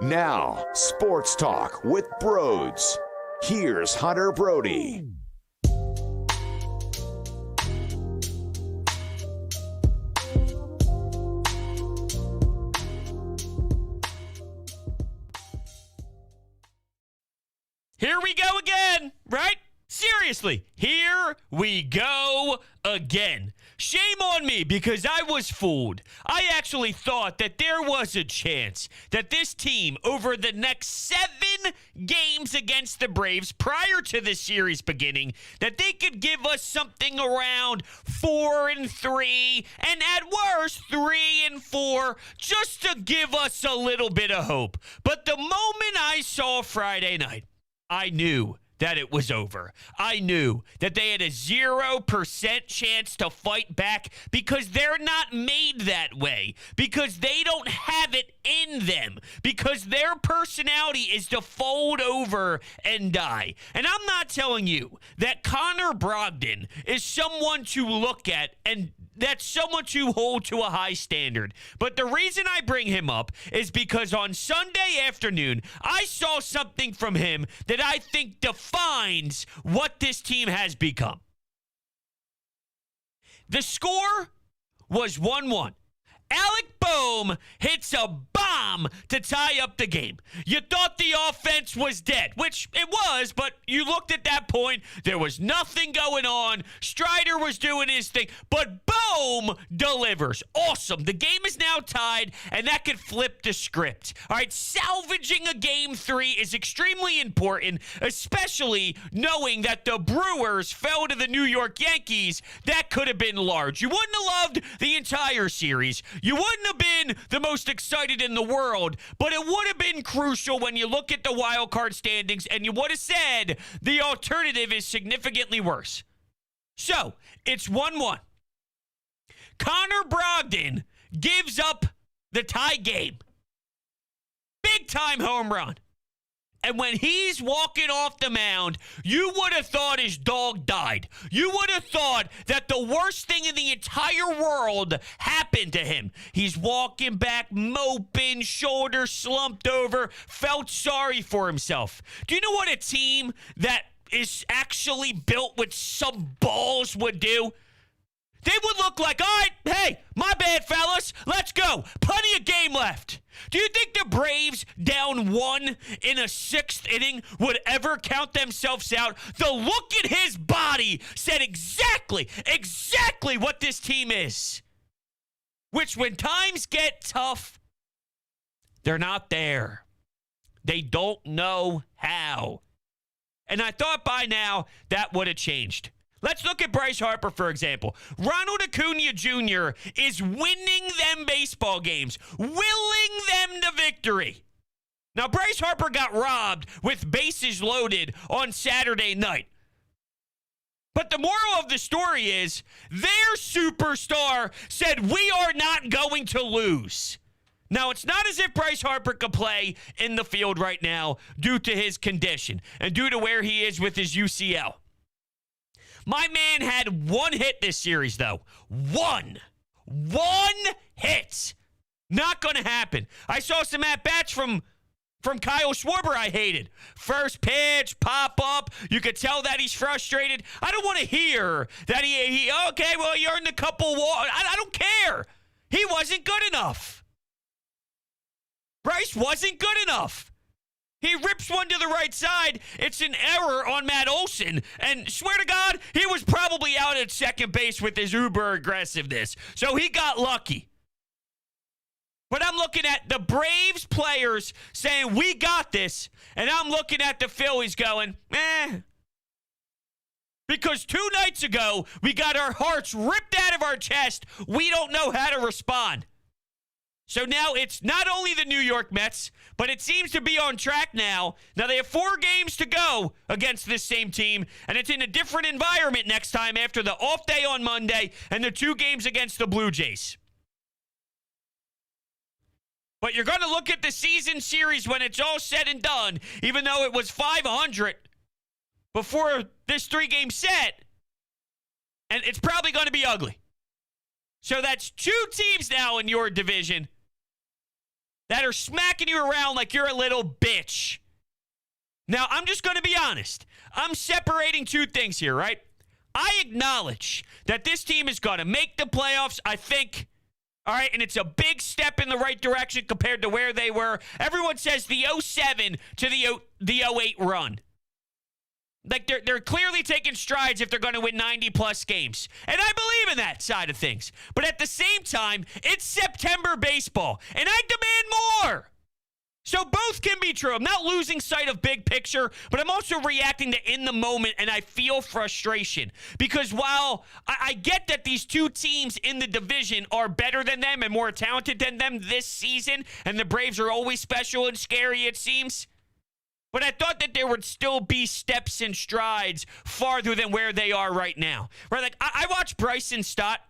Now, Sports Talk with Broads. Here's Hunter Brody. Here we go again, right? Seriously, here we go again. Shame on me because I was fooled. I actually thought that there was a chance that this team, over the next 7 games against the Braves prior to the series beginning, that they could give us something around 4-3, and at worst 3-4, just to give us a little bit of hope. But the moment I saw Friday night, I knew that it was over. I knew that they had a 0% chance to fight back because they're not made that way, because they don't have it in them, because their personality is to fold over and die. And I'm not telling you that Connor Brogdon is someone to look at and that's someone to hold to a high standard. But the reason I bring him up is because on Sunday afternoon, I saw something from him that I think defines what this team has become. The score was 1-1. Alec Boehm hits a bomb to tie up the game. You thought the offense was dead, which it was, but you looked at that point, there was nothing going on. Strider was doing his thing, but Boehm delivers. Awesome. The game is now tied, and that could flip the script. All right, salvaging a game 3 is extremely important, especially knowing that the Brewers fell to the New York Yankees. That could have been large. You wouldn't have loved the entire series. You wouldn't have been the most excited in the world, but it would have been crucial when you look at the wild card standings, and you would have said the alternative is significantly worse. So, it's 1-1. Connor Brogdon gives up the tie game. Big time home run. And when he's walking off the mound, you would have thought his dog died. You would have thought that the worst thing in the entire world happened to him. He's walking back, moping, shoulder slumped over, felt sorry for himself. Do you know what a team that is actually built with some balls would do? They would look like, all right, hey, my bad, fellas, let's go. Plenty of game left. Do you think the Braves down 1 in a 6th inning would ever count themselves out? The look at his body said exactly what this team is. Which, when times get tough, they're not there. They don't know how. And I thought by now that would have changed. Let's look at Bryce Harper, for example. Ronald Acuna Jr. is winning them baseball games, willing them to victory. Now, Bryce Harper got robbed with bases loaded on Saturday night. But the moral of the story is their superstar said, we are not going to lose. Now, it's not as if Bryce Harper could play in the field right now due to his condition and due to where he is with his UCL. My man had 1 hit this series, though. One hit. Not going to happen. I saw some at-bats from Kyle Schwarber I hated. First pitch, pop up. You could tell that he's frustrated. I don't want to hear that he okay, well, he earned a couple walks. I don't care. He wasn't good enough. Bryce wasn't good enough. He rips one to the right side. It's an error on Matt Olson. And swear to God, he was probably out at second base with his uber aggressiveness. So he got lucky. But I'm looking at the Braves players saying, we got this. And I'm looking at the Phillies going, Because 2 nights ago, we got our hearts ripped out of our chest. We don't know how to respond. So now it's not only the New York Mets, but it seems to be on track now. Now they have 4 games to go against this same team, and it's in a different environment next time after the off day on Monday and the 2 games against the Blue Jays. But you're going to look at the season series when it's all said and done, even though it was 500 before this 3-game set, and it's probably going to be ugly. So that's 2 teams now in your division that are smacking you around like you're a little bitch. Now, I'm just going to be honest. I'm separating two things here, right? I acknowledge that this team is going to make the playoffs, I think. All right, and it's a big step in the right direction compared to where they were. Everyone says the 07 to the 08 run. Like, they're clearly taking strides if they're going to win 90-plus games. And I believe in that side of things. But at the same time, it's September baseball, and I demand more. So both can be true. I'm not losing sight of big picture, but I'm also reacting to in the moment, and I feel frustration. Because while I get that these two teams in the division are better than them and more talented than them this season, and the Braves are always special and scary, it seems, but I thought that there would still be steps and strides farther than where they are right now. Right? Like, I watched Bryson Stott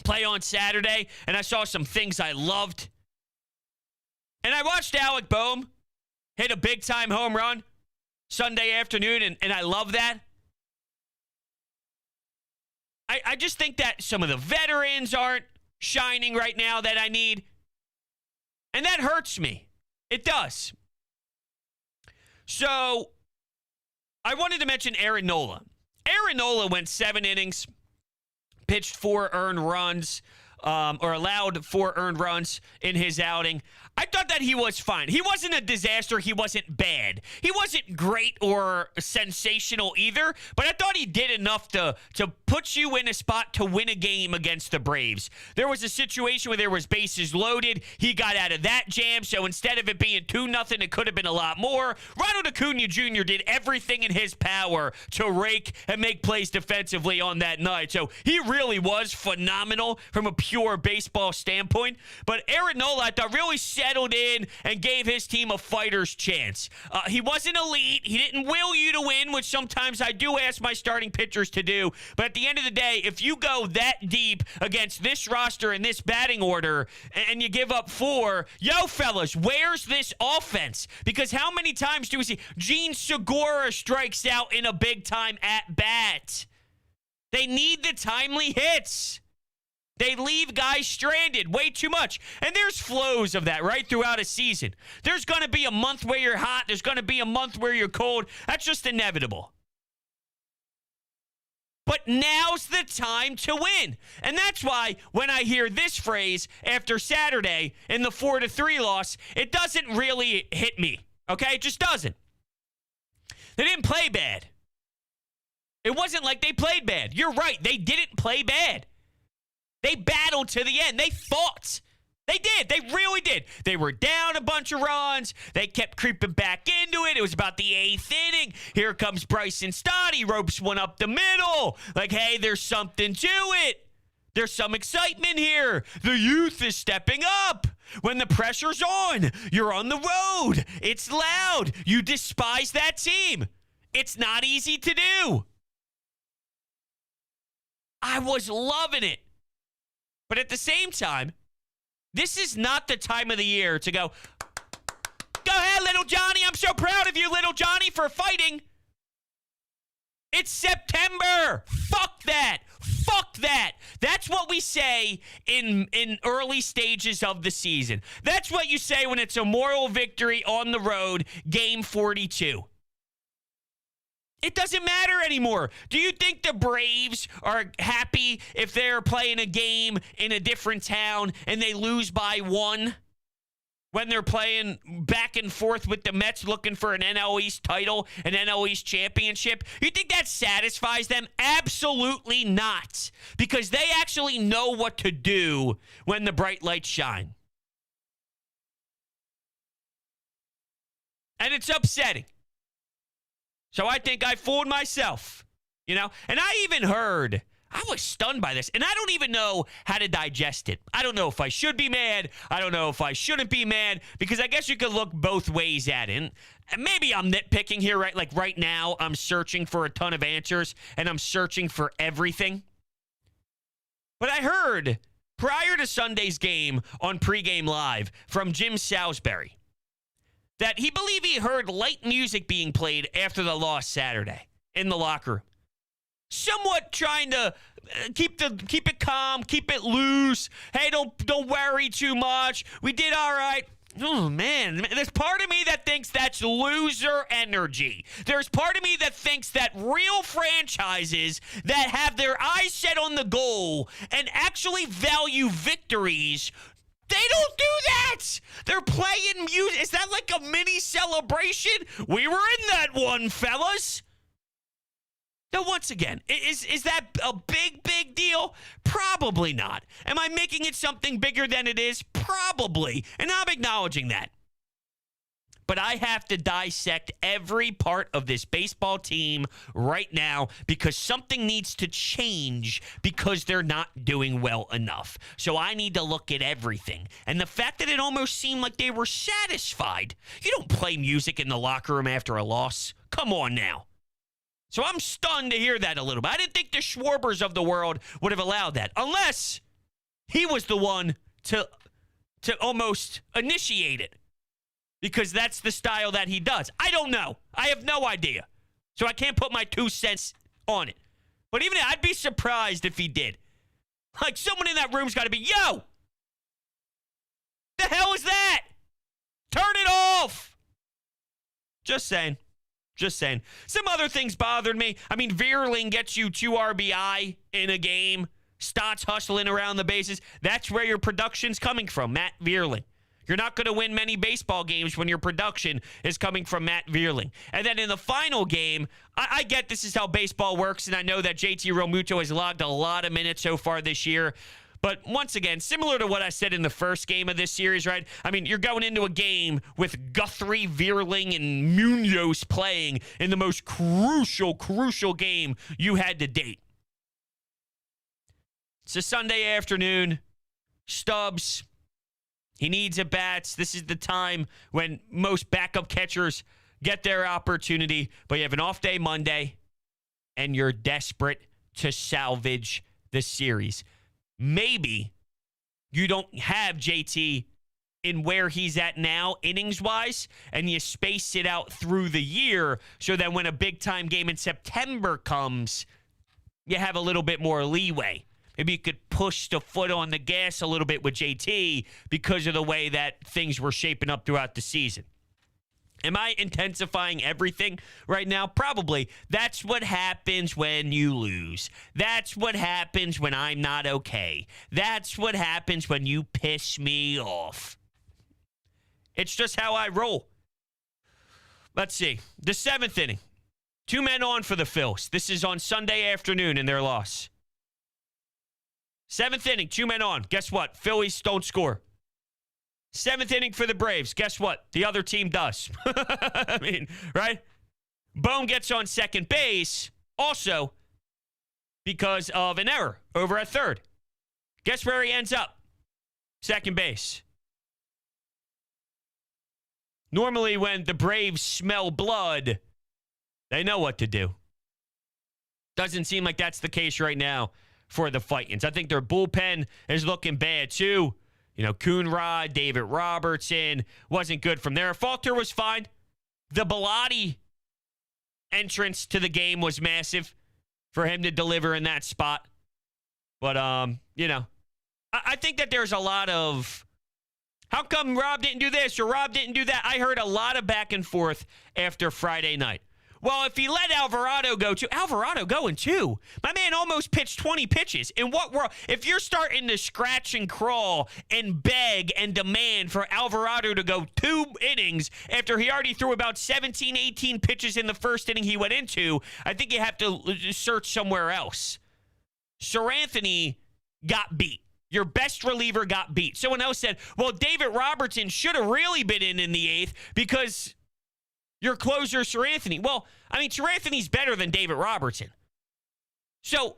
play on Saturday, and I saw some things I loved. And I watched Alec Boehm hit a big-time home run Sunday afternoon, and I love that. I just think that some of the veterans aren't shining right now that I need. And that hurts me. It does. So, I wanted to mention Aaron Nola. Aaron Nola went 7 innings, pitched 4 earned runs, or allowed 4 earned runs in his outing. I thought that he was fine. He wasn't a disaster. He wasn't bad. He wasn't great or sensational either, but I thought he did enough to put you in a spot to win a game against the Braves. There was a situation where there was bases loaded. He got out of that jam, so instead of it being 2-0, it could have been a lot more. Ronald Acuna Jr. did everything in his power to rake and make plays defensively on that night, so he really was phenomenal from a pure baseball standpoint. But Aaron Nola, I thought, really settled in and gave his team a fighter's chance. He wasn't elite. He didn't will you to win, which sometimes I do ask my starting pitchers to do. But at the end of the day, if you go that deep against this roster and this batting order and you give up 4, yo, fellas, where's this offense? Because how many times do we see Gene Segura strikes out in a big-time at-bat? They need the timely hits. They leave guys stranded way too much. And there's flows of that, right, throughout a season. There's going to be a month where you're hot. There's going to be a month where you're cold. That's just inevitable. But now's the time to win. And that's why when I hear this phrase after Saturday in the 4-3 loss, it doesn't really hit me, okay? It just doesn't. They didn't play bad. It wasn't like they played bad. You're right. They didn't play bad. They battled to the end. They fought. They did. They really did. They were down a bunch of runs. They kept creeping back into it. It was about the 8th inning. Here comes Bryson Stott. He ropes one up the middle. Like, hey, there's something to it. There's some excitement here. The youth is stepping up. When the pressure's on, you're on the road. It's loud. You despise that team. It's not easy to do. I was loving it. But at the same time, this is not the time of the year to go ahead, little Johnny. I'm so proud of you, little Johnny, for fighting. It's September. Fuck that. Fuck that. That's what we say in early stages of the season. That's what you say when it's a moral victory on the road, game 42. It doesn't matter anymore. Do you think the Braves are happy if they're playing a game in a different town and they lose by 1 when they're playing back and forth with the Mets looking for an NL East title, an NL East championship? You think that satisfies them? Absolutely not, because they actually know what to do when the bright lights shine. And it's upsetting. So I think I fooled myself, you know? And I even heard, I was stunned by this, and I don't even know how to digest it. I don't know if I should be mad. I don't know if I shouldn't be mad, because I guess you could look both ways at it. And maybe I'm nitpicking here, right? Like right now, I'm searching for a ton of answers, and I'm searching for everything. But I heard prior to Sunday's game on Pregame Live from Jim Salisbury that he believed he heard light music being played after the loss Saturday in the locker room. Somewhat trying to keep it calm, keep it loose. Hey, don't worry too much. We did all right. Oh, man. There's part of me that thinks that's loser energy. There's part of me that thinks that real franchises that have their eyes set on the goal and actually value victories, they don't do that. They're playing music. Is that like a mini celebration? We were in that one, fellas. Now, once again, is that a big deal? Probably not. Am I making it something bigger than it is? Probably. And I'm acknowledging that. But I have to dissect every part of this baseball team right now because something needs to change because they're not doing well enough. So I need to look at everything. And the fact that it almost seemed like they were satisfied. You don't play music in the locker room after a loss. Come on now. So I'm stunned to hear that a little bit. I didn't think the Schwarbers of the world would have allowed that, unless he was the one to almost initiate it, because that's the style that he does. I don't know. I have no idea. So I can't put my 2 cents on it. But even I'd be surprised if he did. Like, someone in that room's got to be, yo, the hell is that? Turn it off. Just saying. Just saying. Some other things bothered me. I mean, Vierling gets you 2 RBI in a game. Stotts hustling around the bases. That's where your production's coming from, Matt Vierling. You're not going to win many baseball games when your production is coming from Matt Vierling. And then in the final game, I get this is how baseball works, and I know that JT Realmuto has logged a lot of minutes so far this year. But once again, similar to what I said in the first game of this series, right? I mean, you're going into a game with Guthrie, Vierling, and Munoz playing in the most crucial game you had to date. It's a Sunday afternoon. Stubbs, he needs at-bats. This is the time when most backup catchers get their opportunity. But you have an off day Monday, and you're desperate to salvage the series. Maybe you don't have JT in where he's at now, innings-wise, and you space it out through the year so that when a big-time game in September comes, you have a little bit more leeway. Maybe you could push the foot on the gas a little bit with JT because of the way that things were shaping up throughout the season. Am I intensifying everything right now? Probably. That's what happens when you lose. That's what happens when I'm not okay. That's what happens when you piss me off. It's just how I roll. Let's see. The 7th inning. 2 men on for the Phils. This is on Sunday afternoon in their loss. 7th inning, 2 men on. Guess what? Phillies don't score. 7th inning for the Braves. Guess what? The other team does. I mean, right? Bohm gets on second base also because of an error over at third. Guess where he ends up? Second base. Normally when the Braves smell blood, they know what to do. Doesn't seem like that's the case right now for the Titans. I think their bullpen is looking bad too. You know, Coonrod, David Robertson, wasn't good from there. Falter was fine. The Bellotti entrance to the game was massive for him to deliver in that spot. But, you know, I think that there's a lot of, how come Rob didn't do this or Rob didn't do that? I heard a lot of back and forth after Friday night. Well, if he let Alvarado go too, Alvarado going too. My man almost pitched 20 pitches. In what world? If you're starting to scratch and crawl and beg and demand for Alvarado to go 2 innings after he already threw about 17, 18 pitches in the first inning he went into, I think you have to search somewhere else. Seranthony got beat. Your best reliever got beat. Someone else said, well, David Robertson should have really been in the 8th because your closer, Seranthony. Well, I mean, Seranthony's better than David Robertson. So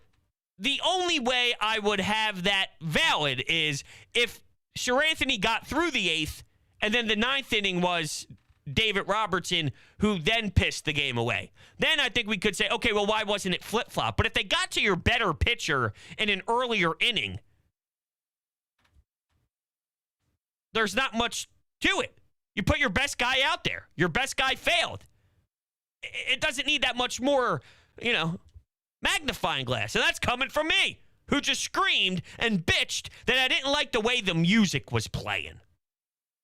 the only way I would have that valid is if Seranthony got through the 8th, and then the 9th inning was David Robertson, who then pissed the game away. Then I think we could say, okay, well, why wasn't it flip-flop? But if they got to your better pitcher in an earlier inning, there's not much to it. You put your best guy out there. Your best guy failed. It doesn't need that much more, you know, magnifying glass. And that's coming from me, who just screamed and bitched that I didn't like the way the music was playing.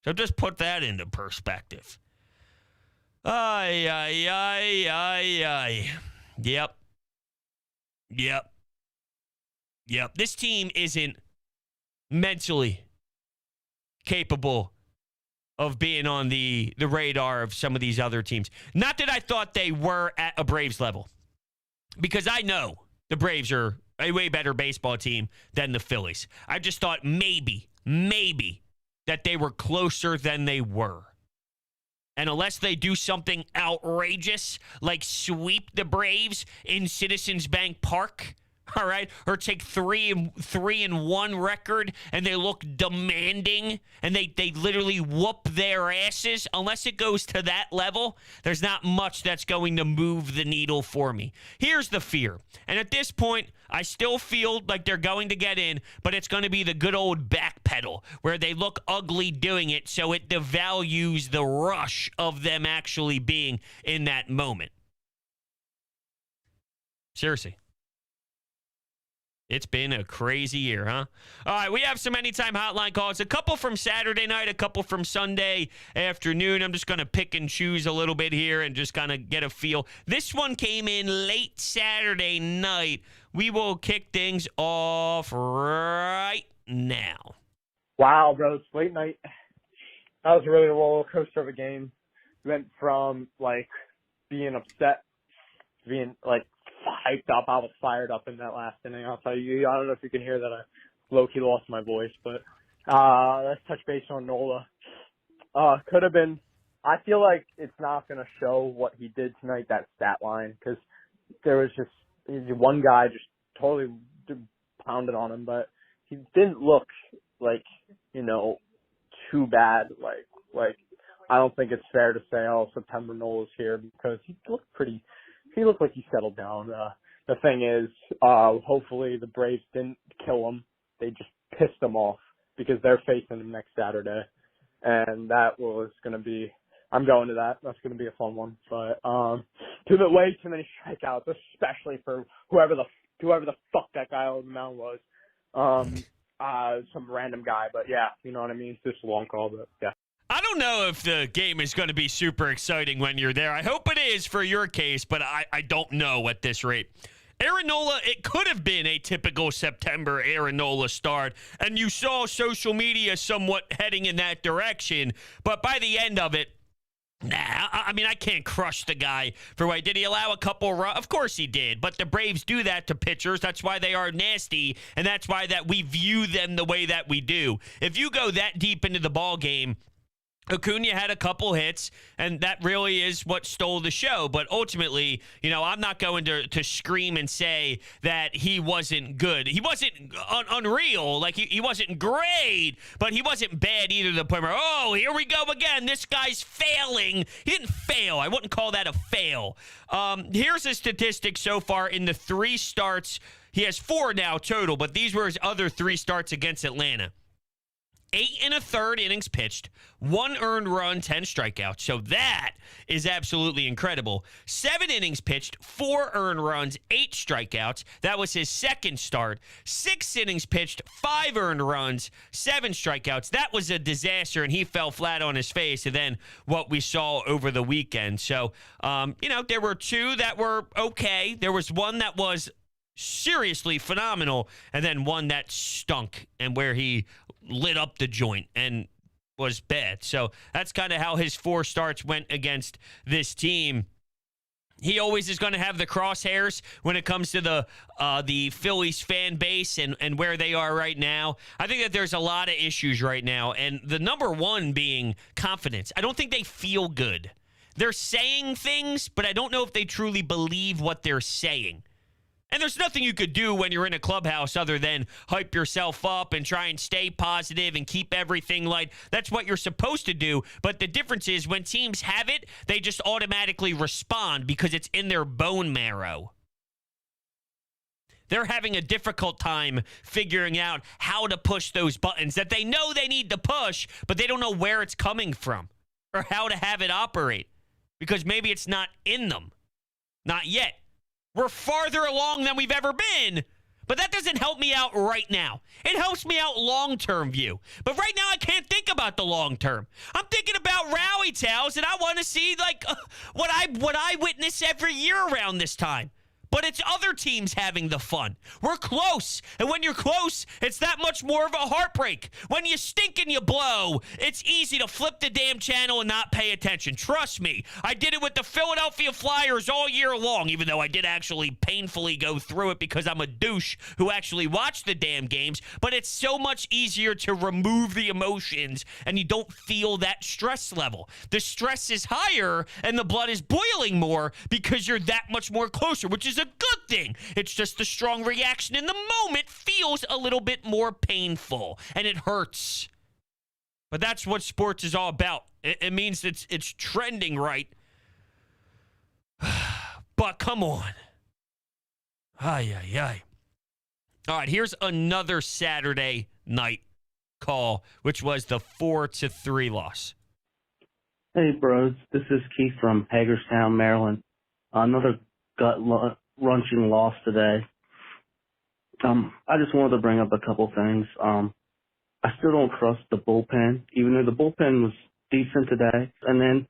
So just put that into perspective. Ay, ay, ay, ay, ay. Yep. This team isn't mentally capable of being on the radar of some of these other teams. Not that I thought they were at a Braves level, because I know the Braves are a way better baseball team than the Phillies. I just thought maybe that they were closer than they were. And unless they do something outrageous, like sweep the Braves in Citizens Bank Park, all right, or take 3-1 record, and they look demanding, and they literally whoop their asses. Unless it goes to that level, there's not much that's going to move the needle for me. Here's the fear, and at this point, I still feel like they're going to get in, but it's going to be the good old backpedal, where they look ugly doing it, so it devalues the rush of them actually being in that moment. Seriously. It's been a crazy year, huh? All right, we have some Anytime Hotline calls. A couple from Saturday night, a couple from Sunday afternoon. I'm just going to pick and choose a little bit here and just kind of get a feel. This one came in late Saturday night. We will kick things off right now. Wow, bro, it's late night. That was really a roller coaster of a game. Went from, being upset to being, hyped up. I was fired up in that last inning. I'll tell you. I don't know if you can hear that. I low-key lost my voice, but let's touch base on Nola. Could have been. I feel like it's not going to show what he did tonight, that stat line, because there was just one guy just totally pounded on him, but he didn't look too bad. I don't think it's fair to say, oh, September Nola's here, because he looked like he settled down. The thing is, hopefully the Braves didn't kill him. They just pissed him off, because they're facing him next Saturday. And that was going to be, I'm going to that. That's going to be a fun one. But way too many strikeouts, especially for whoever the fuck that guy on the mound was. Some random guy. But yeah, you know what I mean? It's just a long call, but yeah. I don't know if the game is going to be super exciting when you're there. I hope it is for your case, but I don't know at this rate. Aaron Nola, it could have been a typical September Aaron Nola start, and you saw social media somewhat heading in that direction, but by the end of it, I can't crush the guy for what did he allow a couple runs? Of course he did, but the Braves do that to pitchers. That's why they are nasty, and that's why that we view them the way that we do. If you go that deep into the ball game, Acuna had a couple hits, and that really is what stole the show. But ultimately, I'm not going to scream and say that he wasn't good. He wasn't unreal. He wasn't great, but he wasn't bad either to the point where, oh, here we go again. This guy's failing. He didn't fail. I wouldn't call that a fail. Here's a statistic so far in the 3 starts. He has 4 now total, but these were his other 3 starts against Atlanta. 8 1/3 innings pitched, 1 earned run, 10 strikeouts. So that is absolutely incredible. 7 innings pitched, 4 earned runs, 8 strikeouts. That was his second start. 6 innings pitched, 5 earned runs, 7 strikeouts. That was a disaster, and he fell flat on his face. And then what we saw over the weekend. So, there were 2 that were okay. There was 1 that was seriously phenomenal, and then 1 that stunk, and where he lit up the joint and was bad. So that's kind of how his 4 starts went against this team. He always is going to have the crosshairs when it comes to the Phillies fan base and where they are right now. I think that there's a lot of issues right now, and the number one being confidence. I don't think they feel good. They're saying things, but I don't know if they truly believe what they're saying. And there's nothing you could do when you're in a clubhouse other than hype yourself up and try and stay positive and keep everything light. That's what you're supposed to do. But the difference is when teams have it, they just automatically respond because it's in their bone marrow. They're having a difficult time figuring out how to push those buttons that they know they need to push, but they don't know where it's coming from or how to have it operate because maybe it's not in them. Not yet. We're farther along than we've ever been, but that doesn't help me out right now. It helps me out long-term view. But right now, I can't think about about the long term. I'm thinking about rally tales, and I want to see like what I witness every year around this time. But it's other teams having the fun. We're close. And when you're close, it's that much more of a heartbreak. When you stink and you blow, it's easy to flip the damn channel and not pay attention. Trust me. I did it with the Philadelphia Flyers all year long, even though I did actually painfully go through it because I'm a douche who actually watched the damn games. But it's so much easier to remove the emotions and you don't feel that stress level. The stress is higher and the blood is boiling more because you're that much more closer, which is a good thing. It's just the strong reaction in the moment feels a little bit more painful and it hurts. But that's what sports is all about. It means it's trending right. But come on. Ay, ay, ay. All right, here's another Saturday night call, which was the 4-3 loss. Hey, bros. This is Keith from Hagerstown, Maryland. Another gut-wrenching loss today. I just wanted to bring up a couple things. I still don't trust the bullpen, even though the bullpen was decent today. And then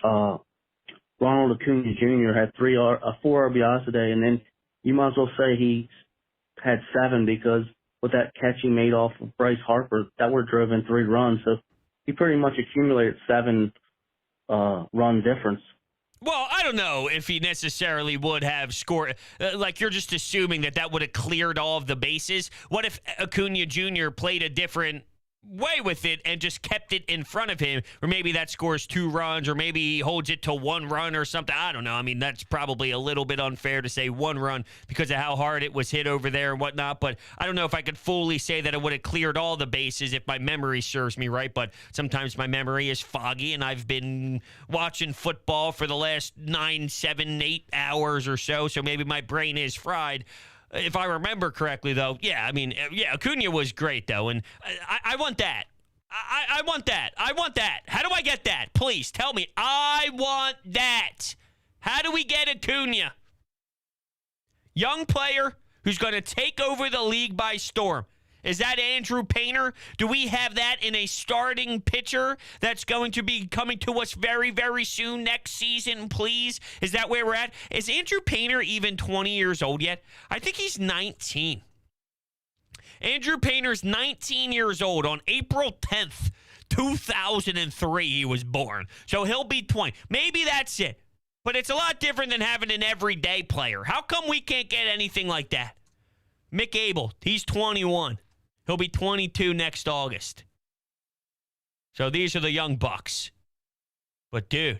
Ronald Acuna Jr. had 4 RBIs today, and then you might as well say he had 7 because with that catch he made off of Bryce Harper, that would have driven 3 runs. So he pretty much accumulated 7 run difference. Well, I don't know if he necessarily would have scored. Like, you're just assuming that would have cleared all of the bases. What if Acuna Jr. played a different way with it and just kept it in front of him? Or maybe that scores 2 runs, or maybe he holds it to 1 run or something. I don't know. I mean, that's probably a little bit unfair to say 1 run because of how hard it was hit over there and whatnot. But I don't know if I could fully say that it would have cleared all the bases if my memory serves me right. But sometimes my memory is foggy, and I've been watching football for the last 9, 7, 8 hours or so. So maybe my brain is fried. If I remember correctly, though, Acuna was great, though, and I want that. I want that. I want that. How do I get that? Please, tell me. I want that. How do we get Acuna? Young player who's going to take over the league by storm. Is that Andrew Painter? Do we have that in a starting pitcher that's going to be coming to us very, very soon next season, please? Is that where we're at? Is Andrew Painter even 20 years old yet? I think he's 19. Andrew Painter's 19 years old. On April 10th, 2003, he was born. So he'll be 20. Maybe that's it. But it's a lot different than having an everyday player. How come we can't get anything like that? Mick Abel, he's 21. He'll be 22 next August. So these are the young bucks. But, dude,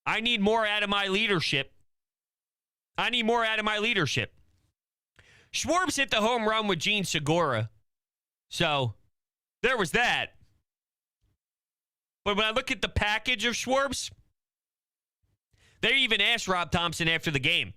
I need more out of my leadership. Schwartz hit the home run with Gene Segura. So there was that. But when I look at the package of Schwartz, they even asked Rob Thompson after the game.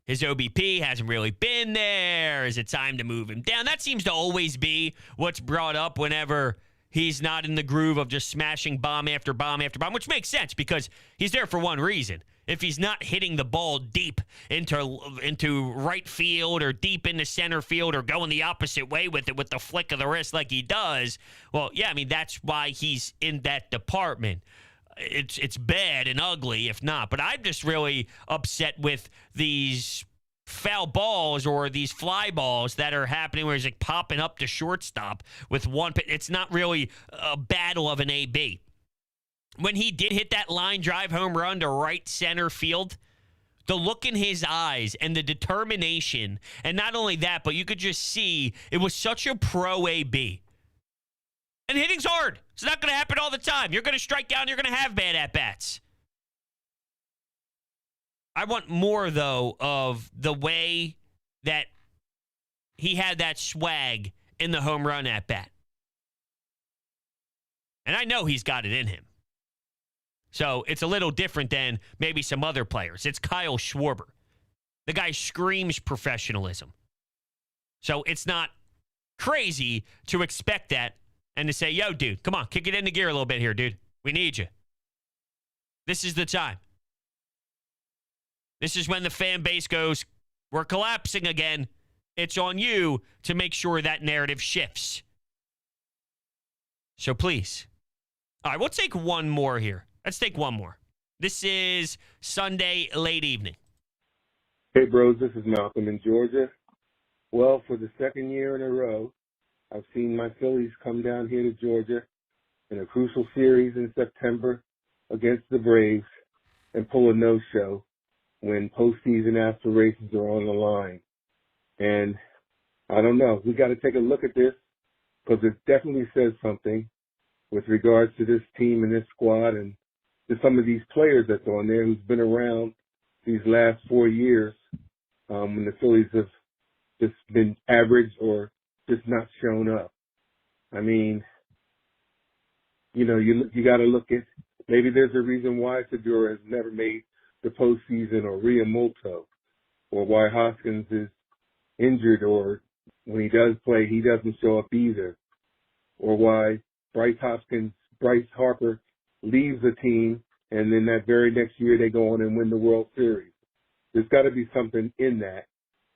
His OBP hasn't really been there. Is it time to move him down? That seems to always be what's brought up whenever he's not in the groove of just smashing bomb after bomb after bomb, which makes sense because he's there for one reason. If he's not hitting the ball deep into right field or deep into center field or going the opposite way with it with the flick of the wrist like he does, well, yeah, I mean, that's why he's in that department. It's bad and ugly if not, but I'm just really upset with these foul balls or these fly balls that are happening where he's like popping up to shortstop with one. It's not really a battle of an AB. When he did hit that line drive home run to right center field, the look in his eyes and the determination, and not only that, but you could just see it was such a pro AB. And hitting's hard. It's not going to happen all the time. You're going to strike out and you're going to have bad at-bats. I want more, though, of the way that he had that swag in the home run at-bat. And I know he's got it in him. So it's a little different than maybe some other players. It's Kyle Schwarber. The guy screams professionalism. So it's not crazy to expect that and to say, yo, dude, come on, kick it into gear a little bit here, dude. We need you. This is the time. This is when the fan base goes, we're collapsing again. It's on you to make sure that narrative shifts. So please, All right, we'll take one more here. Let's take one more. This is Sunday late evening. Hey, bros, this is Malcolm in Georgia. Well, for the second year in a row, I've seen my Phillies come down here to Georgia in a crucial series in September against the Braves and pull a no-show when postseason aspirations are on the line. And I don't know. We got to take a look at this because it definitely says something with regards to this team and this squad and to some of these players that's on there who's been around these last 4 years when the Phillies have just been average or just not shown up. I mean, you know, you got to look at maybe there's a reason why Segura has never made the postseason, or Realmuto, or why Hoskins is injured, or when he does play, he doesn't show up either, or why Bryce Harper leaves the team, and then that very next year they go on and win the World Series. There's got to be something in that.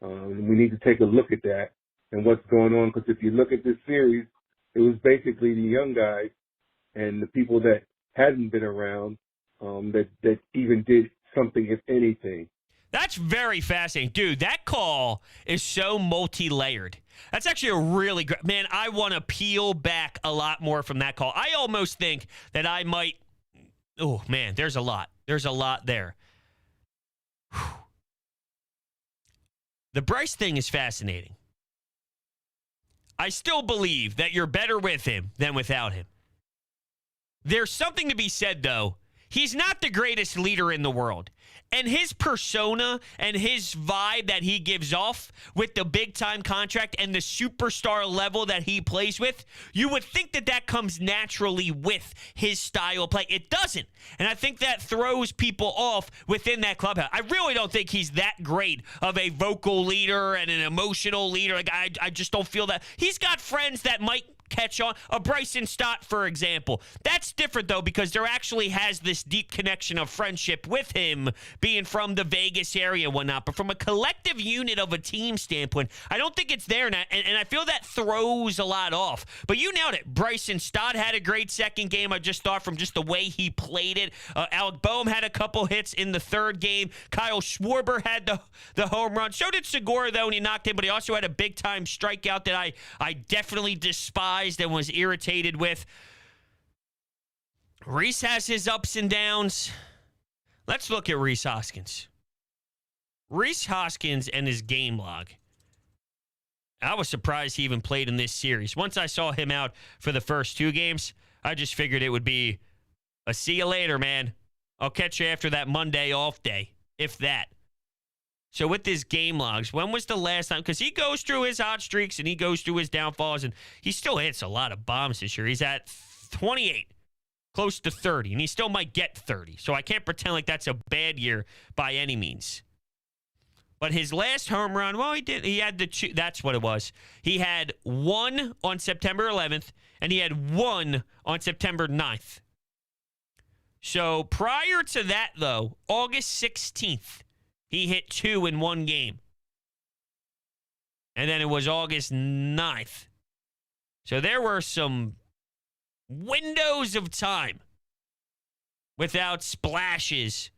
We need to take a look at that and what's going on, because if you look at this series, it was basically the young guys and the people that hadn't been around that even did something, if anything. That's very fascinating. Dude, that call is so multi-layered. That's actually a really great... Man, I want to peel back a lot more from that call. I almost think that I might... Oh, man, there's a lot. There's a lot there. Whew. The Bryce thing is fascinating. I still believe that you're better with him than without him. There's something to be said, though. He's not the greatest leader in the world. And his persona and his vibe that he gives off with the big-time contract and the superstar level that he plays with, you would think that that comes naturally with his style of play. It doesn't. And I think that throws people off within that clubhouse. I really don't think he's that great of a vocal leader and an emotional leader. Like, I just don't feel that. He's got friends that might catch on. A Bryson Stott, for example. That's different, though, because there actually has this deep connection of friendship with him being from the Vegas area and whatnot. But from a collective unit of a team standpoint, I don't think it's there now. And I feel that throws a lot off. But you nailed it. Bryson Stott had a great second game, I just thought, from just the way he played it. Alec Boehm had a couple hits in the third game. Kyle Schwarber had the home run. So did Segura, though, when he knocked in. But he also had a big-time strikeout that I definitely despise and was irritated with. Rhys has his ups and downs. Let's look at Rhys Hoskins. Rhys Hoskins and his game log. I was surprised he even played in this series. Once I saw him out for the first two games, I just figured it would be a see you later, man. I'll catch you after that Monday off day, if that. So with his game logs, when was the last time? Because he goes through his hot streaks and he goes through his downfalls, and he still hits a lot of bombs this year. He's at 28, close to 30, and he still might get 30. So I can't pretend like that's a bad year by any means. But his last home run, well, he did. He had that's what it was. He had one on September 11th, and he had one on September 9th. So prior to that, though, August 16th, he hit two in one game. And then it was August 9th. So there were some windows of time without splashes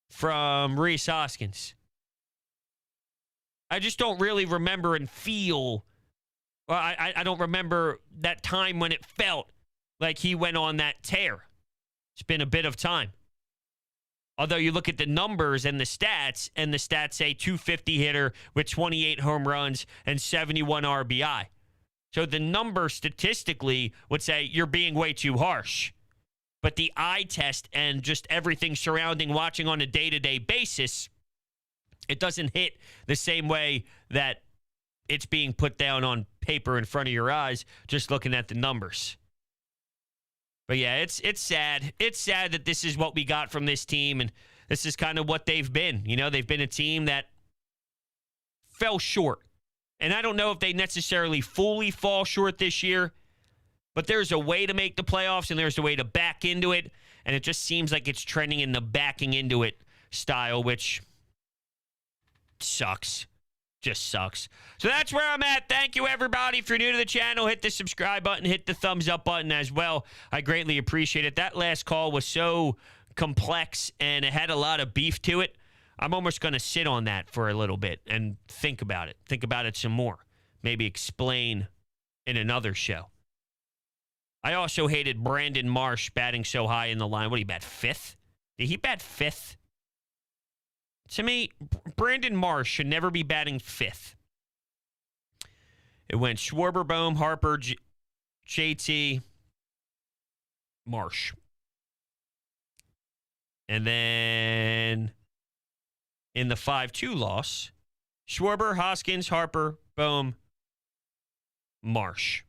from Rhys Hoskins. I just don't really remember and feel, well, I don't remember that time when it felt like he went on that tear. It's been a bit of time. Although you look at the numbers and the stats say 250 hitter with 28 home runs and 71 RBI. So the number statistically would say you're being way too harsh. But the eye test and just everything surrounding watching on a day-to-day basis, it doesn't hit the same way that it's being put down on paper in front of your eyes just looking at the numbers. But yeah, it's sad. It's sad that this is what we got from this team, and this is kind of what they've been. You know, they've been a team that fell short. And I don't know if they necessarily fully fall short this year, but there's a way to make the playoffs, and there's a way to back into it, and it just seems like it's trending in the backing into it style, which sucks. just sucks. So that's where I'm at. Thank you, everybody. If you're new to the channel, hit the subscribe button, hit the thumbs up button as well. I greatly appreciate it. That last call was so complex, and it had a lot of beef to it. I'm almost going to sit on that for a little bit and think about it. Think about it some more. Maybe explain in another show. I also hated Brandon Marsh batting so high in the line. What, did he bat fifth? Did he bat fifth? To me, Brandon Marsh should never be batting fifth. It went Schwarber, Bohm, Harper, JT, Marsh. And then in the 5-2 loss, Schwarber, Hoskins, Harper, Bohm, Marsh.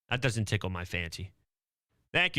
That doesn't tickle my fancy. Thank you.